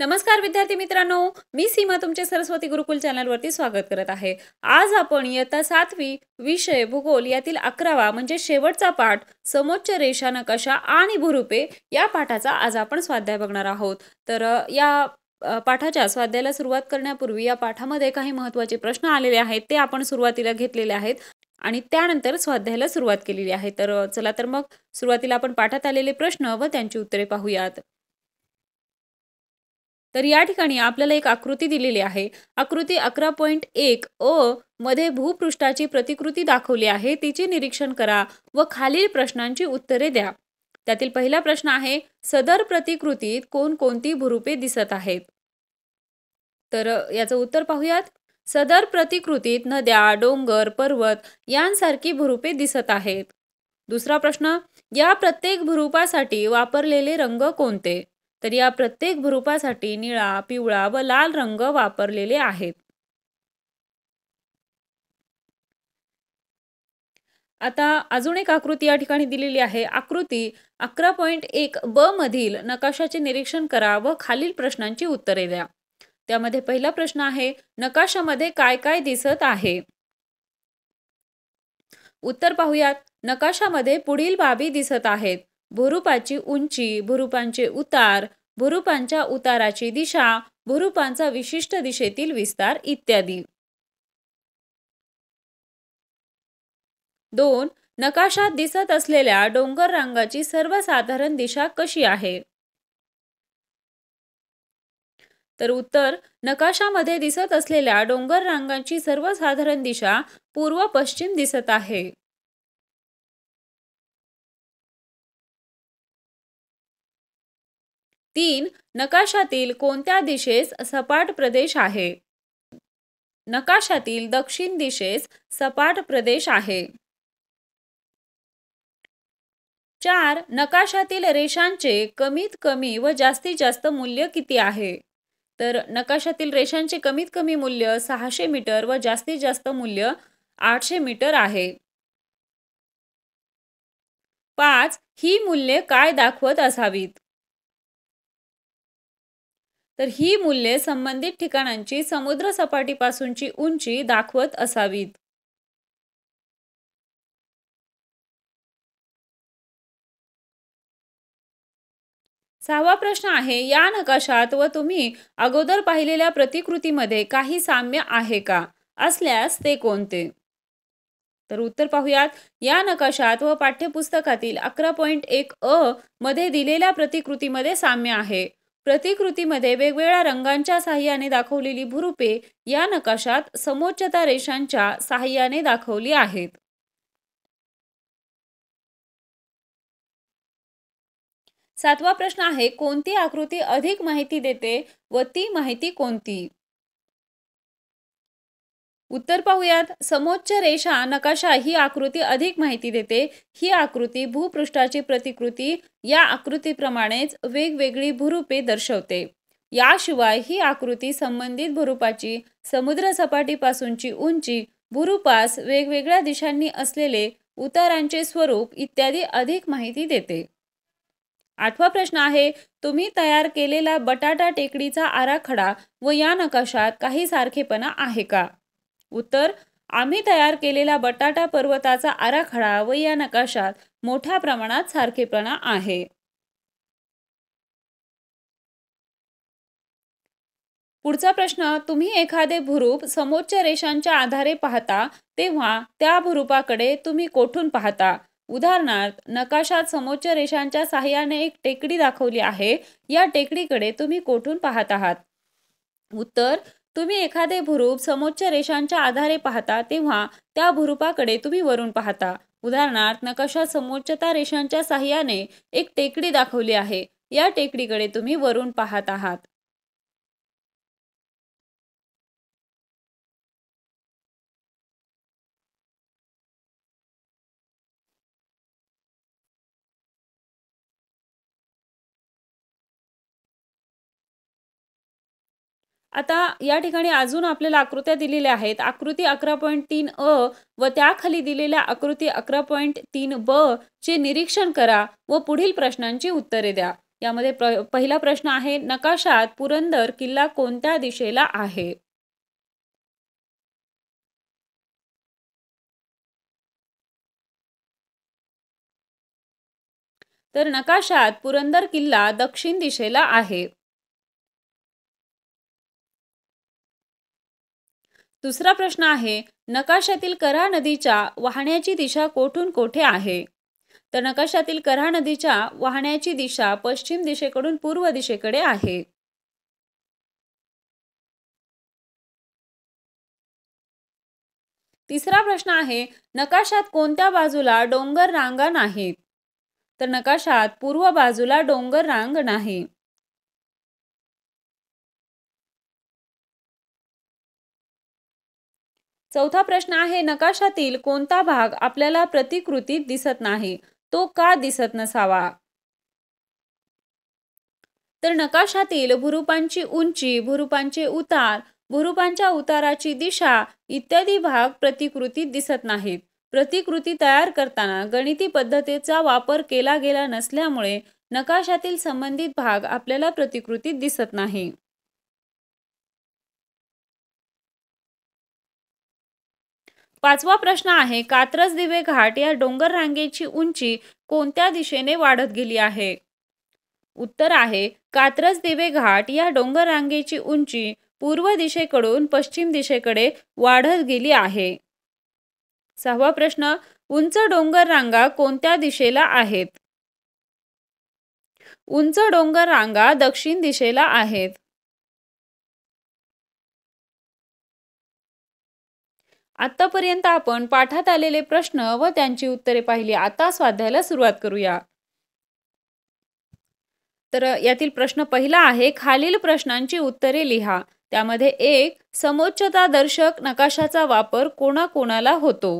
नमस्कार विद्यार्थी मित्रांनो, मी सीमा तुमचे सरस्वती गुरुकुल चॅनलवरती स्वागत करत आहे। आज आपण इयत्ता 7वी विषय भूगोल यातील 11वा म्हणजे शेवटचा पाठ समोच्च रेषा नकाशा आणि भूरूपे या पाठाचा आज आपण स्वाध्याय बघणार आहोत। तर या पाठाच्या स्वाध्यायाला सुरुवात करण्यापूर्वी या पाठामध्ये काही महत्त्वाचे प्रश्न आलेले आहेत ते आपण सुरुवातीला घेतलेले आहेत आणि त्यानंतर स्वाध्यायाला सुरुवात केलेली आहे। तर चला तर मग सुरुवातीला आपण पाठात आलेले प्रश्न व त्यांची उत्तरे पाहूयात। तर या ठिकाणी आपल्याला एक आकृती दिलेली आहे। आकृती 11.1 अ मध्ये भूपृष्ठाची प्रतिकृती दाखवली आहे, तिचे निरीक्षण करा व खालील प्रश्नांची उत्तरे द्या। त्यातील पहिला प्रश्न आहे, सदर प्रतिकृतीत कोणकोणती भूरूपे दिसत आहेत? तर याचं उत्तर पाहूयात। सदर प्रतिकृतीत नद्या, डोंगर, पर्वत यांसारखी भूरूपे दिसत आहेत। दुसरा प्रश्न, या प्रत्येक भूरूपासाठी वापरलेले रंग कोणते? तर या प्रत्येक भूरूपासाठी निळा, पिवळा व लाल रंग वापरलेले आहेत। आता अजून एक आकृती या ठिकाणी दिलेली आहे। आकृती 11.1 ब मधील नकाशाचे निरीक्षण करा व खालील प्रश्नांची उत्तरे द्या। त्यामध्ये पहिला प्रश्न आहे, नकाशामध्ये काय काय दिसत आहे? उत्तर पाहूयात। नकाशामध्ये पुढील बाबी दिसत आहेत: भूरूपाची उंची, भूरूपांचे उतार, भूरूपांच्या उताराची दिशा, भूरूपांचा विशिष्ट दिशेतील विस्तार इत्यादी। 2. नकाशात दिसत असलेल्या डोंगर रांगाची सर्वसाधारण दिशा कशी आहे? तर उत्तर, नकाशामध्ये दिसत असलेल्या डोंगर रांगांची सर्वसाधारण दिशा पूर्व पश्चिम दिसत आहे। 3. नकाशातील कोणत्या दिशेस सपाट प्रदेश आहे? नकाशातील दक्षिण दिशेस सपाट प्रदेश आहे। 4. नकाशातील रेषांचे कमीत कमी व जास्तीत जास्त मूल्य किती आहे? तर नकाशातील रेषांचे कमीत कमी मूल्य 600 मीटर व जास्तीत जास्त मूल्य 800 मीटर आहे। 5. ही मूल्ये काय दाखवत असावीत? तर ही मूल्ये संबंधित ठिकाणांची समुद्र सपाटीपासूनची उंची दाखवत असावीत। सहावा प्रश्न आहे, या नकाशात व तुम्ही अगोदर पाहिलेल्या प्रतिकृतीमध्ये काही साम्य आहे का? असल्यास ते कोणते? तर उत्तर पाहूयात। या नकाशात व पाठ्यपुस्तकातील 11.1 अ मध्ये दिलेल्या प्रतिकृतीमध्ये साम्य आहे। प्रतिकृतीमध्ये वेगवेगळ्या रंगांच्या साहाय्याने दाखवलेली भूरूपे या नकाशात समोच्चता रेषांच्या साहाय्याने दाखवली आहेत। सातवा प्रश्न आहे, कोणती आकृती अधिक माहिती देते व ती माहिती कोणती? उत्तर पाहूयात। समोच्च रेषा नकाशा ही आकृती अधिक माहिती देते। ही आकृती भूपृष्ठाची प्रतिकृती या आकृतीप्रमाणेच वेगवेगळी भूरूपे दर्शवते। याशिवाय ही आकृती संबंधित भूरूपाची समुद्र सपाटीपासूनची उंची, भूरूपास वेगवेगळ्या दिशांनी असलेले उतारांचे स्वरूप इत्यादी अधिक माहिती देते। आठवा प्रश्न आहे, तुम्ही तयार केलेला बटाटा टेकडीचा आराखडा व या नकाशात काही सारखेपणा आहे का? उत्तर, आम्ही तयार केलेला बटाटा पर्वताचा आराखडा व या नकाशात मोठ्या प्रमाणात सारखेपणा आहे। पुढचा प्रश्न, तुम्ही एखादे भूरूप समोच्च रेषांच्या आधारे पाहता तेव्हा त्या भूरूपाकडे तुम्ही कोठून पाहता? उदाहरणार्थ, नकाशात समोच्च रेषांच्या साहाय्याने एक टेकडी दाखवली आहे, या टेकडीकडे तुम्ही कोठून पाहत आहात? उत्तर, तुम्ही एखादे भूरूप समोच्च रेषांच्या आधारे पाहता तेव्हा त्या भूरूपाकडे तुम्ही वरून पाहता। उदाहरणार्थ, नकाशात समोच्चता रेषांच्या साहाय्याने एक टेकडी दाखवली आहे, या टेकडीकडे तुम्ही वरून पाहत आहात। आता या ठिकाणी अजून आपल्याला आकृत्या दिलेल्या आहेत। आकृती 11.3 अ व त्याखाली दिलेल्या आकृती 11.3 ब चे निरीक्षण करा व पुढील प्रश्नांची उत्तरे द्या। यामध्ये पहिला प्रश्न आहे, नकाशात पुरंदर किल्ला कोणत्या दिशेला आहे? तर नकाशात पुरंदर किल्ला दक्षिण दिशेला आहे. दुसरा प्रश्न आहे, नकाशातील कऱ्हा नदीच्या वाहण्याची दिशा कोठून कोठे आहे? तर नकाशातील कऱ्हा नदीच्या वाहण्याची दिशा पश्चिम दिशेकडून पूर्व दिशेकडे आहे. तिसरा प्रश्न आहे, नकाशात कोणत्या बाजूला डोंगर रांगा नाहीत? तर नकाशात पूर्व बाजूला डोंगर रांग नाही. चौथा प्रश्न आहे, नकाशातील कोणता भाग आपल्याला प्रतिकृतीत दिसत नाही? तो का दिसत नसावा? तर नकाशातील भुरुपांची उंची, भुरुपांचे उतार, भुरुपांच्या उताराची दिशा इत्यादी भाग प्रतिकृतीत दिसत नाहीत. प्रतिकृती तयार करताना गणिती पद्धतीचा वापर केला गेला नसल्यामुळे नकाशातील संबंधित भाग आपल्याला प्रतिकृतीत दिसत नाही. पाचवा प्रश्न आहे, कात्रज दिवे घाट या डोंगर रांगेची उंची कोणत्या दिशेने वाढत गेली आहे? उत्तर आहे, कात्रज दिवे घाट या डोंगर रांगेची उंची पूर्व दिशेकडून पश्चिम दिशेकडे वाढत गेली आहे. सहावा प्रश्न, उंच डोंगर रांगा कोणत्या दिशेला आहेत? उंच डोंगर रांगा दक्षिण दिशेला आहेत. आतापर्यंत आपण पाठात आलेले प्रश्न व त्यांची उत्तरे पाहिली. आता स्वाध्यायाला सुरुवात करूया. तर यातील प्रश्न पहिला आहे, खालील प्रश्नांची उत्तरे लिहा. त्यामध्ये 1. समोच्चता दर्शक नकाशाचा वापर कोणाकोणाला होतो?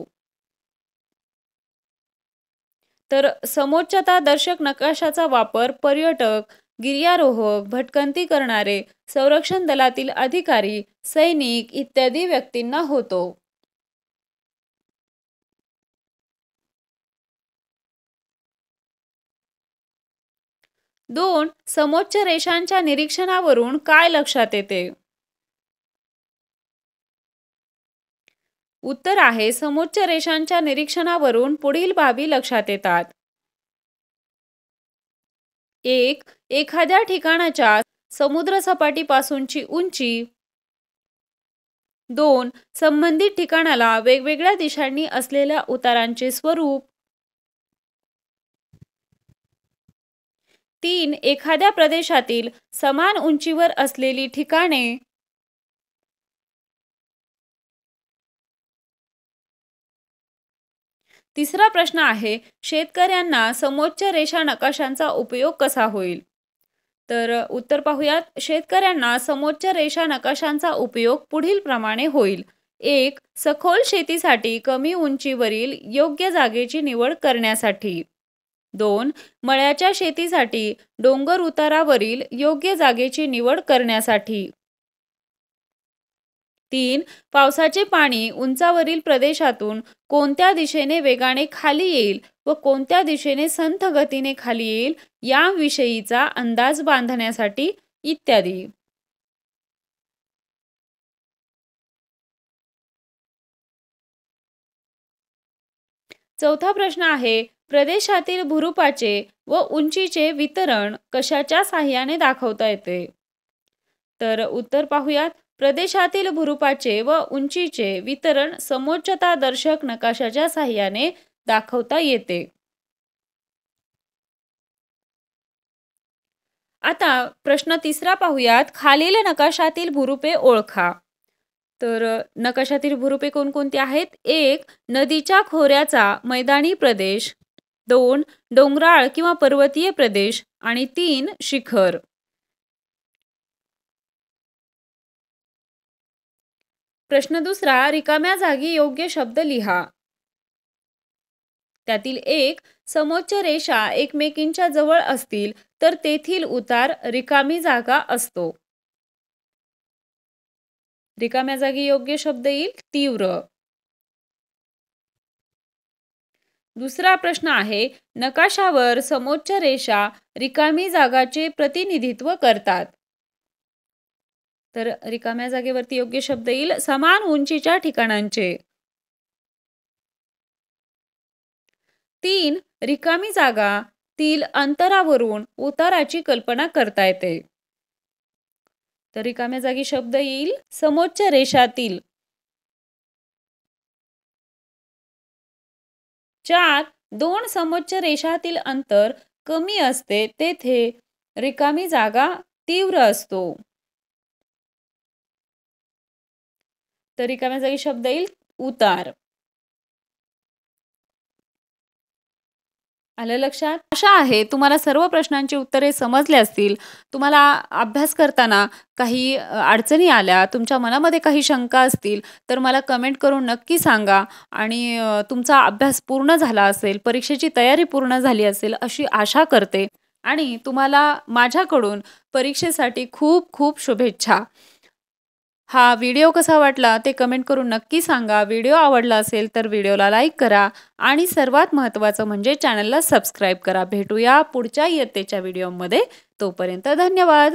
तर समोच्चता दर्शक नकाशाचा वापर पर्यटक, गिर्यारोहक, भटकंती करणारे, संरक्षण दलातील अधिकारी, सैनिक इत्यादी व्यक्तींना होतो. 2. समोच्च रेषांच्या निरीक्षणावरून काय लक्षात येते? उत्तर आहे, समोच्च रेषांच्या निरीक्षणावरून पुढील बाबी लक्षात येतात. 1. एखाद्या ठिकाणाच्या समुद्रसपाटीपासूनची उंची. 2. संबंधित ठिकाणाला वेगवेगळ्या दिशांनी असलेल्या उतारांचे स्वरूप. 3. एखाद्या प्रदेशातील समान उंचीवर असलेली ठिकाणे. तिसरा प्रश्न आहे, शेतकऱ्यांना समोच्च रेषा नकाशांचा उपयोग कसा होईल? तर उत्तर पाहूयात. शेतकऱ्यांना समोच्च रेषा नकाशांचा उपयोग पुढील प्रमाणे होईल. 1. सखोल शेतीसाठी कमी उंचीवरील योग्य जागेची निवड करण्यासाठी. 2. मळ्याच्या शेतीसाठी डोंगर उतारावरील योग्य जागेची निवड करण्यासाठी. 3. पावसाचे पाणी उंचावरील प्रदेशातून कोणत्या दिशेने वेगाने खाली येईल व कोणत्या दिशेने संथ गतीने खाली येईल याविषयीचा अंदाज बांधण्यासाठी इत्यादी. चौथा प्रश्न आहे, प्रदेशातील भूरूपाचे व उंचीचे वितरण कशाच्या साहाय्याने दाखवता येते? तर उत्तर पाहूयात. प्रदेशातील भूरूपाचे व उंचीचे वितरण समोच्चता दर्शक नकाशाच्या साहाय्याने दाखवता येते. आता प्रश्न तिसरा पाहूयात, खालील नकाशातील भूरूपे ओळखा. तर नकाशातील भूरूपे कोणकोणती आहेत? 1. नदीच्या खोऱ्याचा मैदानी प्रदेश. 2. डोंगराळ किंवा पर्वतीय प्रदेश आणि 3. शिखर. प्रश्न दुसरा, रिकाम्या जागी योग्य शब्द लिहा. त्यातील 1. समोच्च रेषा एकमेकींच्या जवळ असतील तर तेथील उतार रिकामी जागा असतो. रिकाम्या जागी योग्य शब्द येईल तीव्र. दुसरा प्रश्न आहे, नकाशावर समोच्च रेषा रिकामी जागाचे प्रतिनिधित्व करतात. तर रिकाम्या जागेवरती योग्य शब्द येईल समान उंचीच्या ठिकाणांचे. 3. रिकामी जागातील अंतरावरून उताराची कल्पना करता येते. तर रिकाम्या जागी शब्द येईल समोच्च रेषातील. 4. 2 समोच्च रेषातील अंतर कमी असते तेथे रिकामी जागा तीव्र असतो. तर रिकाम्या जागी शब्द येईल उतार. आलं लक्षात? आशा आहे तुम्हाला सर्व प्रश्नांची उत्तरे समजली असतील. तुम्हाला अभ्यास करताना काही अडचणी आल्या, तुमच्या मनामध्ये काही शंका असतील, तर मला कमेंट करून नक्की सांगा आणि तुमचा अभ्यास पूर्ण झाला असेल, परीक्षेची तयारी पूर्ण झाली असेल अशी आशा करते आणि तुम्हाला माझ्याकडून परीक्षेसाठी खूप खूप शुभेच्छा. हा व्हिडिओ कसा वाटला ते कमेंट करून नक्की सांगा. व्हिडिओ आवडला असेल तर व्हिडिओला लाईक करा आणि सर्वात महत्त्वाचं म्हणजे चॅनलला सबस्क्राईब करा. भेटूया पुढच्या इयत्तेच्या व्हिडिओमध्ये. तोपर्यंत धन्यवाद.